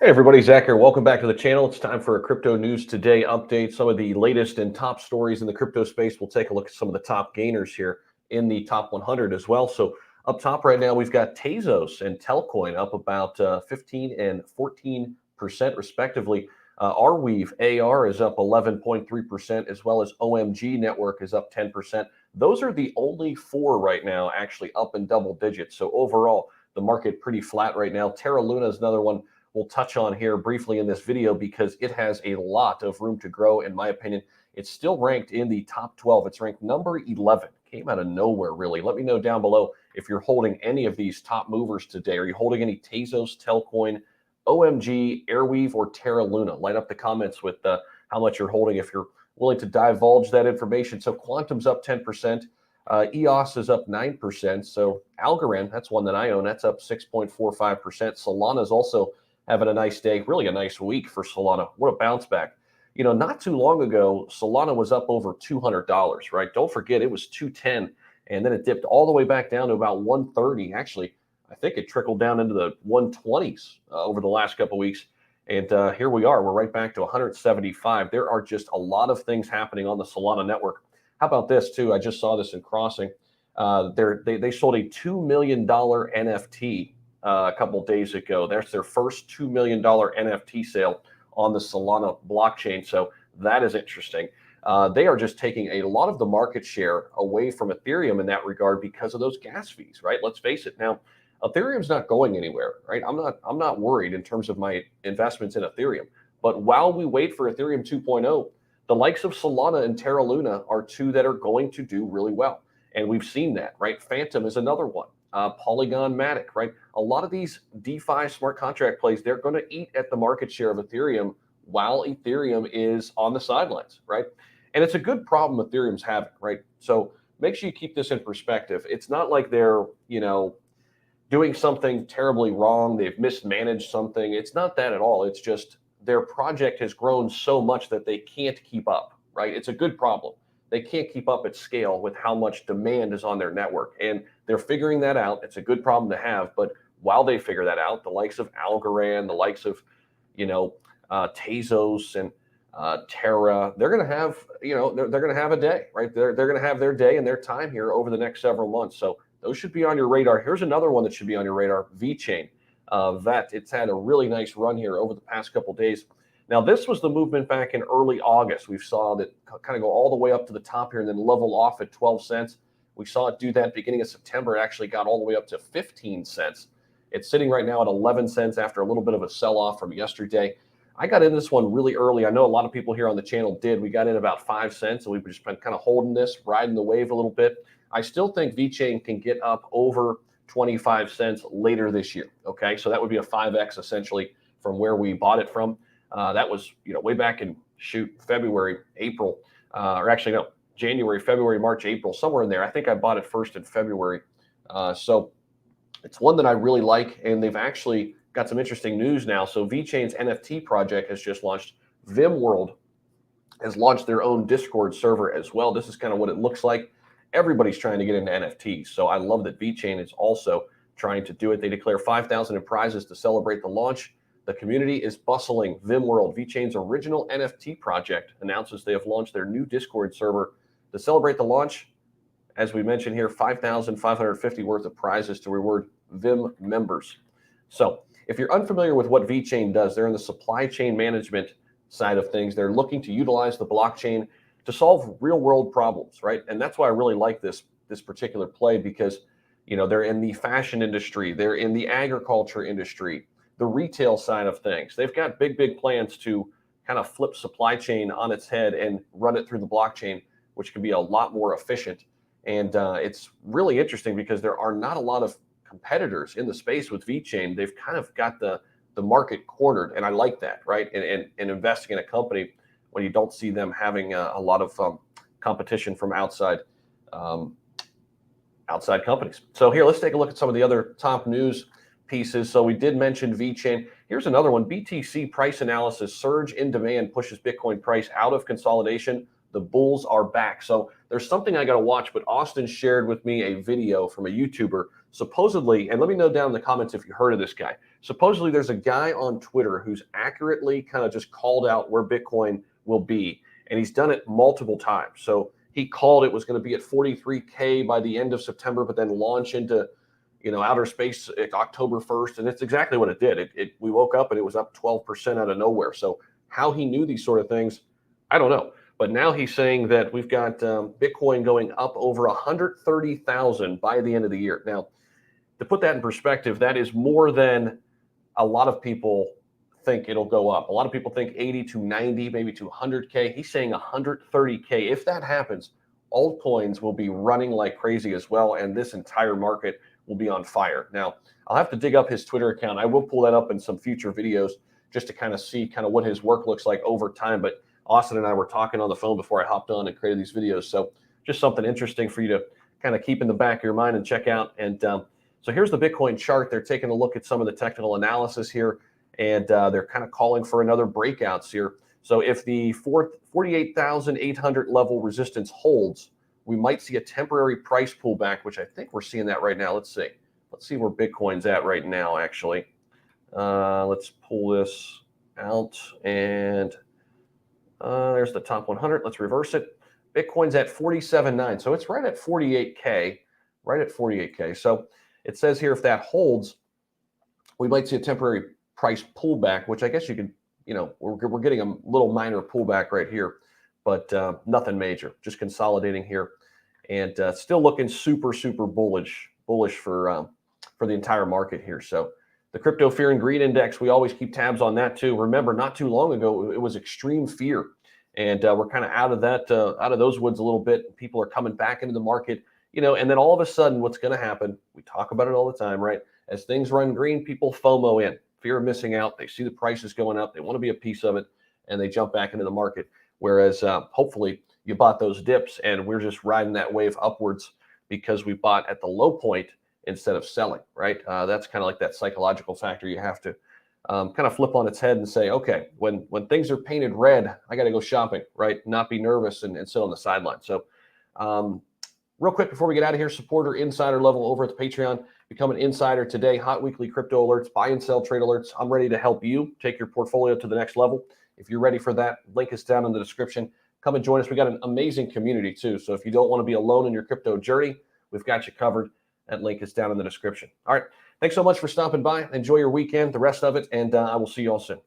Hey everybody, Zach here. Welcome back to the channel. It's time for a Crypto News Today update. Some of the latest and top stories in the crypto space. We'll take a look at some of the top gainers here in the top 100 as well. So up top right now, we've got Tezos and Telcoin up about 15 and 14% respectively. Arweave AR is up 11.3%, as well as OMG Network is up 10%. Those are the only four right now actually up in double digits. So overall, the market pretty flat right now. Terra Luna is another one we'll touch on here briefly in this video because it has a lot of room to grow, in my opinion. It's still ranked in the top 12. It's ranked number 11. Came out of nowhere, really. Let me know down below if you're holding any of these top movers today. Are you holding any Tezos, Telcoin, OMG, Airweave, or Terra Luna? Light up the comments with how much you're holding if you're willing to divulge that information. So Quantum's up 10%. EOS is up 9%. So Algorand, that's one that I own, that's up 6.45%. Solana is also having a nice day, really a nice week for Solana. What a bounce back. You know, not too long ago, Solana was up over $200, right? Don't forget, it was 210, and then it dipped all the way back down to about 130. Actually, I think it trickled down into the 120s over the last couple of weeks. And here we are. We're right back to 175. There are just a lot of things happening on the Solana network. How about this, too? I just saw this in Crossing. They sold a $2 million NFT a couple of days ago. That's their first $2 million NFT sale on the Solana blockchain. So that is interesting. They are just taking a lot of the market share away from Ethereum in that regard because of those gas fees, right? Let's face it. Now, Ethereum's not going anywhere, right? I'm not worried in terms of my investments in Ethereum. But while we wait for Ethereum 2.0, the likes of Solana and Terra Luna are two that are going to do really well. And we've seen that, right? Phantom is another one. Polygon Matic, right? A lot of these DeFi smart contract plays, they're going to eat at the market share of Ethereum while Ethereum is on the sidelines, right? And it's a good problem Ethereum's having, right? So make sure you keep this in perspective. It's not like they're, doing something terribly wrong. They've mismanaged something. It's not that at all. It's just their project has grown so much that they can't keep up, right? It's a good problem. They can't keep up at scale with how much demand is on their network. And they're figuring that out. It's a good problem to have. But while they figure that out, the likes of Algorand, the likes of, Tezos and Terra, they're going to have, they're going to have a day, right? They're going to have their day and their time here over the next several months. So those should be on your radar. Here's another one that should be on your radar, VECHAIN. It's had a really nice run here over the past couple of days. Now, this was the movement back in early August. We saw that kind of go all the way up to the top here and then level off at 12 cents. We saw it do that beginning of September. It actually got all the way up to 15 cents. It's sitting right now at 11 cents after a little bit of a sell-off from yesterday. I got in this one really early. I know a lot of people here on the channel did. We got in about 5 cents, and we've just been kind of holding this, riding the wave a little bit. I still think VECHAIN can get up over 25 cents later this year, okay? So that would be a 5X essentially from where we bought it from. That was, way back in February, April, or actually no, January, February, March, April, somewhere in there. I think I bought it first in February. So it's one that I really like, and they've actually got some interesting news now. So VeChain's NFT project has just launched. VimWorld has launched their own Discord server as well. This is kind of what it looks like. Everybody's trying to get into NFTs. So I love that VeChain is also trying to do it. They declare 5,000 in prizes to celebrate the launch. The community is bustling. VimWorld, VeChain's original NFT project, announces they have launched their new Discord server to celebrate the launch. As we mentioned here, 5,550 worth of prizes to reward Vim members. So if you're unfamiliar with what VeChain does, they're in the supply chain management side of things. They're looking to utilize the blockchain to solve real world problems, right? And that's why I really like this particular play because, they're in the fashion industry, they're in the agriculture industry, the retail side of things. They've got big plans to kind of flip supply chain on its head and run it through the blockchain, which can be a lot more efficient. And it's really interesting because there are not a lot of competitors in the space with VeChain. They've kind of got the market cornered, and I like that, right? And investing in a company when you don't see them having a lot of competition from outside companies. So here, let's take a look at some of the other top news pieces. So we did mention VeChain. Here's another one. BTC price analysis: surge in demand pushes Bitcoin price out of consolidation. The bulls are back. So there's something I got to watch, but Austin shared with me a video from a YouTuber supposedly, and let me know down in the comments if you heard of this guy. Supposedly there's a guy on Twitter who's accurately kind of just called out where Bitcoin will be, and he's done it multiple times. So he called it was going to be at 43K by the end of September, but then launch into outer space October 1st, and it's exactly what it did. We woke up and it was up 12% out of nowhere. So how he knew these sort of things, I don't know. But now he's saying that we've got Bitcoin going up over 130,000 by the end of the year. Now, to put that in perspective, that is more than a lot of people think it'll go up. A lot of people think 80 to 90, maybe to 100K. He's saying 130K. If that happens, altcoins will be running like crazy as well, and this entire market will be on fire. Now, I'll have to dig up his Twitter account. I will pull that up in some future videos just to kind of see kind of what his work looks like over time. But Austin and I were talking on the phone before I hopped on and created these videos. So just something interesting for you to kind of keep in the back of your mind and check out. And so here's the Bitcoin chart. They're taking a look at some of the technical analysis here, and they're kind of calling for another breakouts here. So if the 48,800 level resistance holds, we might see a temporary price pullback, which I think we're seeing that right now. Let's see. Let's see where Bitcoin's at right now, actually. Let's pull this out, and there's the top 100. Let's reverse it. Bitcoin's at 47.9, so it's right at 48K, right at 48K. So it says here if that holds, we might see a temporary price pullback, which I guess you could, we're getting a little minor pullback right here, but nothing major, just consolidating here, and still looking super, super bullish for the entire market here. So the crypto fear and greed index, we always keep tabs on that too. Remember, not too long ago, it was extreme fear, and we're kind of out of that, out of those woods a little bit. People are coming back into the market, and then all of a sudden, what's going to happen? We talk about it all the time, right? As things run green, people FOMO in, fear of missing out. They see the prices going up, they want to be a piece of it, and they jump back into the market. Whereas hopefully you bought those dips, and we're just riding that wave upwards because we bought at the low point instead of selling, right? That's kind of like that psychological factor. You have to kind of flip on its head and say, okay, when things are painted red, I got to go shopping, right? Not be nervous and sit on the sideline. So real quick before we get out of here, supporter insider level over at the Patreon. Become an insider today. Hot weekly crypto alerts, buy and sell trade alerts. I'm ready to help you take your portfolio to the next level. If you're ready for that, link is down in the description. Come and join us. We got an amazing community too. So if you don't want to be alone in your crypto journey, we've got you covered. That link is down in the description. All right. Thanks so much for stopping by. Enjoy your weekend, the rest of it, and I will see you all soon.